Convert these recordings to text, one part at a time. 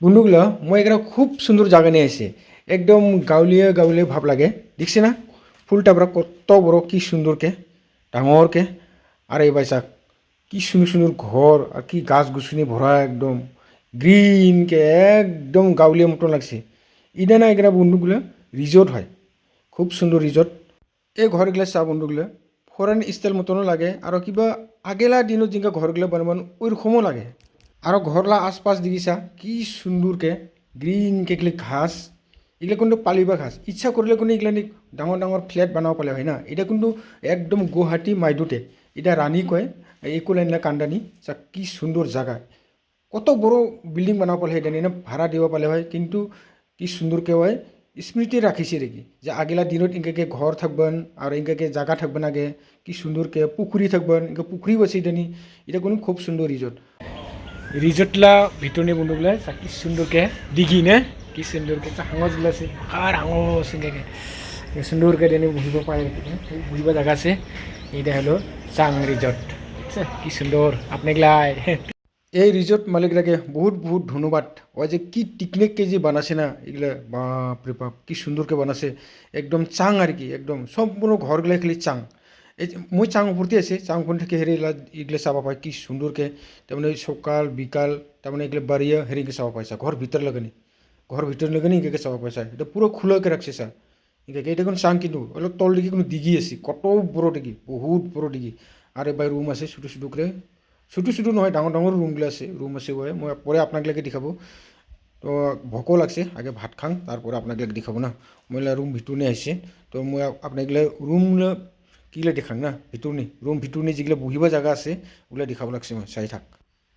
বন্ধুগুলো মই এখানে খুব সুন্দর জায়গা নিয়ে আসি একদম গাউলিয়া গাউলিয়া ভাব লাগে দেখছি না ফুলটা পুরো কত বড় কি সুন্দরকে ডাঙরকে আর এই বাইসা কি সুন্দর সুন্দর ঘর আর কি গাছ গুছনি ভরা একদম গ্রিনকে একদম গাউলিয়া মতন লাগছে ইটা না এখানে বন্ধুগুলো রিজোর্ট হয় খুব সুন্দর রিজোর্ট এই ঘরগুলো চা বন্ধুগুলো ফরেন স্টাইল মতনও লাগে আর কিবা আগেলা দিনত যেটা ঘরগুলো বানাবান ওই রকমও লাগে আর ঘরলা আশপাশ দেখিছা কি সুন্দরকে গ্রিন কেকলে ঘাস এগুলো কিন্তু পালিবা ঘাস ইচ্ছা করলে কিন্তু এগুলো ডাঙর ডাঙর ফ্ল্যাট বানাব পালে হয় না এটা কিন্তু একদম গুয়াহাটি মাইদুতে এটা রানী কয় একোলেন্ডা কান্দানি যা কি সুন্দর জায়গা কত বড় বিল্ডিং বানাব পালে এটা নিয়ে ভাড়া দিব পালে হয় কিন্তু কি সুন্দরকে হয় স্মৃতি রাখিছে রেখি যে আগেলা দিনত ইনকাকে ঘর থাকবেন আর ইনকাকে জায়গা থাকবেন আগে কি সুন্দরকে পুকুরি থাকবেন ইনকা পুকুরিও আছে এটা এটা কোনো খুব সুন্দর রিজোর্ট রিজোর্টলা ভিতরনি বন্ধুগুলা কি সুন্দরকে দিঘি নে কি সুন্দরকে হাঙজগুলো আছে আর হাঙস ইনকাকে সুন্দরকে দেনি বহিব পায় বহিব জায়গা আছে এটা হলো চাং রিজোর্ট বুঝছে কি সুন্দর আপনাগুলাই এই রিজোর্ট মালিকরাকে বহুত বহুত ধন্যবাদ ওই যে কি টিকনিক কেজি বানাছে না এগুলা বাপ রে বাপ কি সুন্দরকে বানাছে একদম চাং আর কি একদম সম্পূর্ণ ঘরগুলা খালি চাং এই মই চাং উপরতে আছে চাং উপর থেকে হেরে এগুলো চাবা পাই কি সুন্দরকে তারমানে সকাল বিকাল তারমানে এগুলো বাড়িয়া হেরিকে চাবা পাইছা ঘর ভিতর লাগানি ঘর ভিতর লাগানি এগুলো চাবা পাইছা এটা পুরো খুলাকে রাখছে স্যার এগুলো এটা কোনো চাং কিন্তু অলপ তল দিকে কোনো দিঘি আছে কত বড় দিঘি বহুত বড় দিঘি আর এবার রুম আছে ছোটো ছোটো করে ছোটো ছোটো নহয় ডাঙৰ ডাঙৰ ৰুমগুলো আছে ৰুম আছে হয় মই পরে আপনাকে দেখাব তো ভোকও লাগছে আগে ভাত খাং তারপরে আপনাকে দেখাব না মই রুম ভিতরনে আসছে তো মই আপনাকে রুম কিগুলো দেখাং না ভিতরনি রুম ভিতরনি যেগুলো বহিবা জায়গা আছে ওগুলো দেখাব লাগছে মই চাই থাক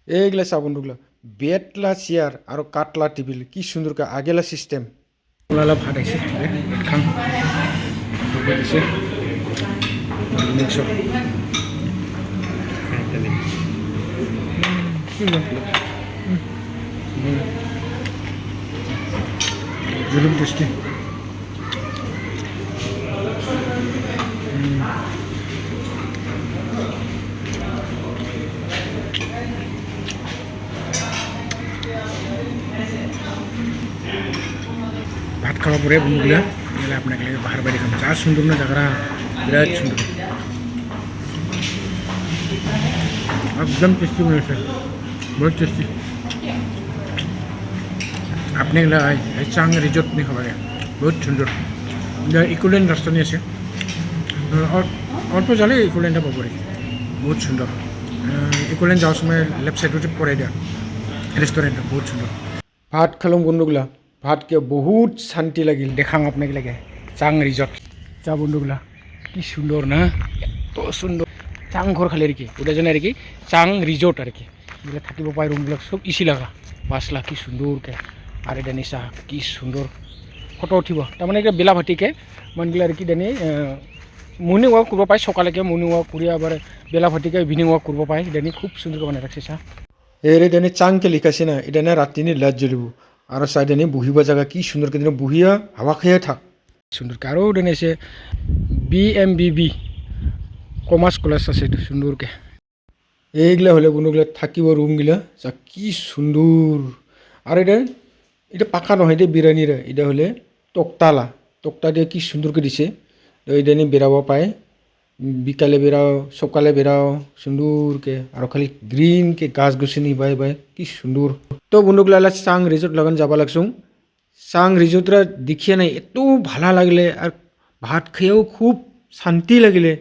এইগুলা চা বন্ধুগুলো বেডলা চেয়ার আর কাঠলা টেবিল কি সুন্দর আগেলা সিস্টেম ওলা ভাত আইছে খাং দিছে জুলুম টেস্টি ভাত খাওয়া পরে বন্ধুগুলা গেলে আপনাকে বাহার বাড়ি খাম যা সুন্দর না জায়গাটা বিরাট সুন্দর একদম টেস্টি বলেছে বহুত টেস্টি আপনি চাং রিজোর্ট নিয়ে খাবার বহুত সুন্দর ইকুলেন্ড রাস্তা নিয়ে আছে অল্প জালে ইকুলেন্ডটা পাবো বহুত সুন্দর ইকুলেন্ড যাওয়ার সময় লেফট সাইডে পরে দেওয়া রেস্টুরেন্টটা বহুত সুন্দর ভাত খালাম বন্ধুগুলা ভাতকে বহুত শান্তি লাগিল দেখাং আপনাকে লাগে চাং রিজোর্ট চা বন্ধুগুলা কি সুন্দর না এত সুন্দর চাং ঘর খালি আর কি ওটা যেন আর কি চাং রিজোর্ট আর কি এগুলো থাকিব পায় রুমগুলো সব ইসি লাগা বাসলা কি সুন্দরকে আর এটা নিচা কি সুন্দর ফটো উঠিব তাৰমানে এটা বেলা ভাটিকে মনগুলো আর কি দেনি মর্নিং ওয়াক করব পায় সকালেকে মর্নিং ওয়াক করি আবার বেলা ভাটিকে ইভিনিং ওয়াক করব পায় দেনি খুব সুন্দর বানাই রাখছে চা এর দেনি চাংকে লিখাছে না এটা না রাত্রি লাইট জ্বলিব আর সাইডে নিয়ে বহিবা জায়গা কি সুন্দরকে দিন বহিয়া হাওয়া খেয়ে থাক সুন্দরকে আরও দেনেছে BMBB কমার্স কলেজ আছে সুন্দরকে এইগুলা হলে বন্ধুগুলা থাকিব রুমগুলা যা কি সুন্দর আর এটা পাকা নহয় এটা বিরিয়ানির এটা হলে তক্তালা তক্তা দিয়ে কি সুন্দরকে দিছে তো এটা নিয়ে বেরাব পায় বিকালে বেরাও সকালে বেরাও সুন্দরকে আর খালি গ্রিনকে গাছ গছনি বাই বাই কি সুন্দর তো বন্ধুগুলা চাং রিজোর্ট লাগান যাবা লাগছুং চাং রিজোর্টরা দেখিয়ে নাই এত ভালো লাগলে আর ভাত খেয়েও খুব শান্তি লাগিলে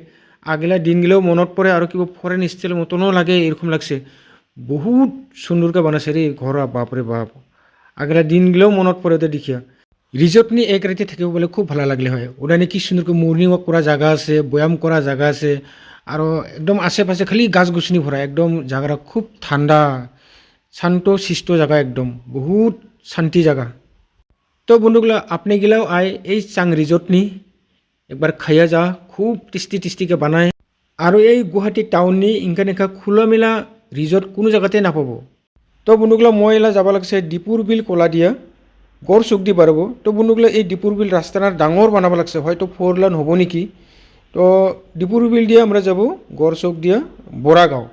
আগেলা দিনগুলোও মনত পড়ে আর কিবা ফরেন স্টাইল মতনও লাগে এরকম লাগছে বহুত সুন্দরকে বানাছে রে ঘর বাপরে বাপ আগেলা দিনগুলোও মনত পড়ে ওদের দেখিয়া রিজোর্ট নিয়ে এক রাতে থাকিব বলে খুব ভালো লাগলে হয় ওটা নিয়ে কি সুন্দরকে মর্নিং ওয়াক করা জায়গা আছে ব্যায়াম করা জায়গা আছে আর একদম আশেপাশে খালি গাছ গছনি ভরা একদম জায়গাটা খুব ঠান্ডা শান্ত শিষ্ট জায়গা একদম বহুত শান্তি জায়গা তো বন্ধুগুলো আপনি গেলেও আয় এই চাং রিজোর্ট নি একবার খাইয়া যা খুব টেস্টি টেস্টিকে বানায় আর এই গুৱাহাটী টাউননি ইনকা নিকা খোলামেলা রিজোর্ট কোনো জায়গাতে নাপাব তো বন্ধুগুলো মই এলা যাব লাগছে দীপুর বিল কলা দিয়া গড় চুক দি পারব তো বন্ধুগুলো এই দীপুর বিল রাস্তাটা ডাঙর বানাব লাগছে হয়তো 4 লাইন হব নাকি তো দীপুর বিল দিয়ে আমরা যাব গড় চুক দিয়া বড়াগাঁও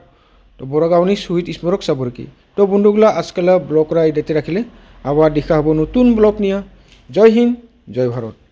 তো বড়াগাঁও নি শহীদ স্মারক চাব আর কি তো বন্ধুগুলো আজকাল ব্লগরা এটাতে রাখিলে আবার দেখা হবো নতুন ব্লগ নিয়ে। জয় হিন্দ, জয় ভারত।